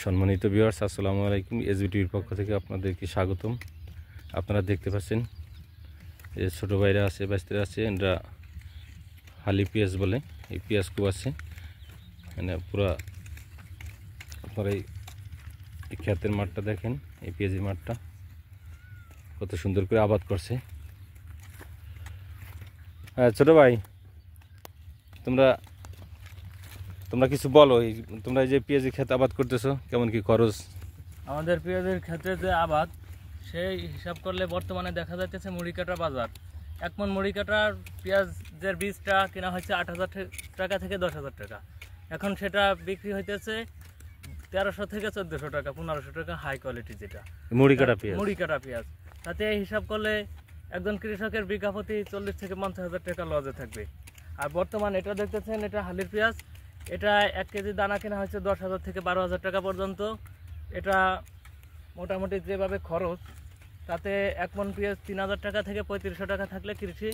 সম্মানিত ভিউয়ার্স, আসসালামু আলাইকুম। এসবিটিভির পক্ষ থেকে আপনাদেরকে স্বাগতম। আপনারা দেখতে পাচ্ছেন এই ছোটো ভাইরা আছে, ব্যস্তিরা আছে, এরা হালি পেঁয়াজ বলে। এই পেঁয়াজ খুব আছে মানে পুরা। আপনারা এই ক্ষেতের মাঠটা দেখেন, এই পেঁয়াজের মাঠটা কত সুন্দর করে আবাদ করছে। হ্যাঁ ছোটো ভাই, তোমরা কিছু বলো। তোমরা এই যে পেঁয়াজের ক্ষেত আবাদ করতেছো, কেমন কি খরচ? আমাদের পেঁয়াজের ক্ষেত্রে যে আবাদ, সেই হিসাব করলে বর্তমানে দেখা যাচ্ছে মুড়ি কাটা বাজার। এক মন মুড়ি কাটার পেঁয়াজের বীজটা কেনা হচ্ছে 8,000 টাকা থেকে 10,000 টাকা। এখন সেটা বিক্রি হইতেছে 1300 থেকে 1400 টাকা, 1500 টাকা হাই কোয়ালিটি যেটা মুড়ি কাটা পেঁয়াজ। তাতে হিসাব করলে একজন কৃষকের বিঘা প্রতি 40 থেকে 50,000 টাকা লজে থাকবে। আর বর্তমান এটা দেখতেছেন, এটা হালির পেঁয়াজ। এটা 1 কেজি দানা কেনা হচ্ছে 10,000 থেকে 12,000 টাকা পর্যন্ত। এটা মোটামুটি যেভাবে খরচ, তাতে 1 মন পেঁয়াজ 3,000 টাকা থেকে 3500 টাকা থাকলে কৃষি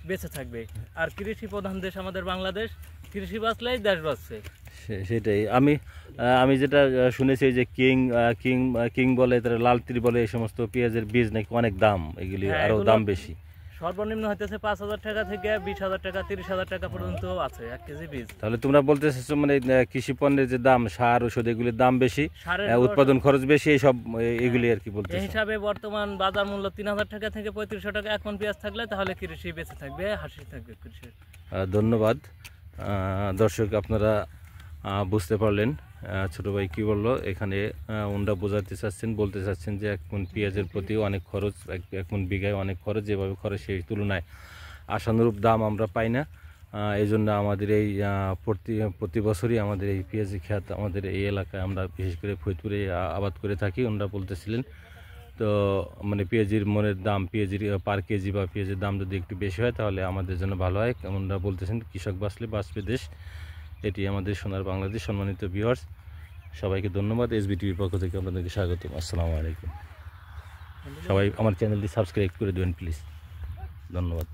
বেঁচে থাকবে। আর কৃষি প্রধান দেশ আমাদের বাংলাদেশ, কৃষি বাঁচলেই দেশ বাঁচছে। সেটাই আমি যেটা শুনেছি যে কিং বলে, তারা লালতির বলে, এই সমস্ত পেঁয়াজের বীজ নাকি অনেক দাম, এগুলি আরো দাম বেশি। সর্বনিম্ন হইতেছে 5,000 টাকা থেকে 20,000 টাকা, 30,000 টাকা পর্যন্ত আছে 1 কেজি বীজ। তাহলে তোমরা বলতেছো মানে কৃষি পণ্যের যে দাম, সার ওষুধ, এগুলির দাম বেশি, উৎপাদন খরচ বেশি, এইসব এগুলি আর কি বলতে। এই হিসাবে বর্তমান বাজার মূল্য 3,000 টাকা থেকে 3500 টাকা 1 মন পেঁয়াজ থাকলে তাহলে কৃষি বেঁচে থাকবে, হাসি থাকবে কৃষি। ধন্যবাদ দর্শক, আপনারা বুঝতে পারলেন ছোটো ভাই কী বললো। এখানে ওনারা বোঝাতে চাচ্ছেন, বলতে চাচ্ছেন যে 1 মন পেঁয়াজের প্রতিও অনেক খরচ, 1 মন বিঘায় অনেক খরচ। যেভাবে খরচ সেই তুলনায় আশানুরূপ দাম আমরা পাই না। এই জন্য আমাদের এই প্রতি বছরই আমাদের এই পেঁয়াজি ক্ষেত, আমাদের এই এলাকায় আমরা বিশেষ করে ফরিদপুরে আবাদ করে থাকি। ওনারা বলতেছিলেন তো মানে পেঁয়াজির মনের দাম, পেঁয়াজির পার কেজি বা পেঁয়াজের দাম যদি একটু বেশি হয় তাহলে আমাদের জন্য ভালো হয়। ওনারা বলতেছেন কৃষক বাঁচবে দেশ। এটি আমাদের সোনার বাংলাদেশ। সম্মানিত ভিউয়ার্স, সবাইকে ধন্যবাদ। এসবিটিভির পক্ষ থেকে আপনাদেরকে স্বাগতম। আসসালামু আলাইকুম। সবাই আমার চ্যানেলটি সাবস্ক্রাইব করে দেবেন প্লিজ। ধন্যবাদ।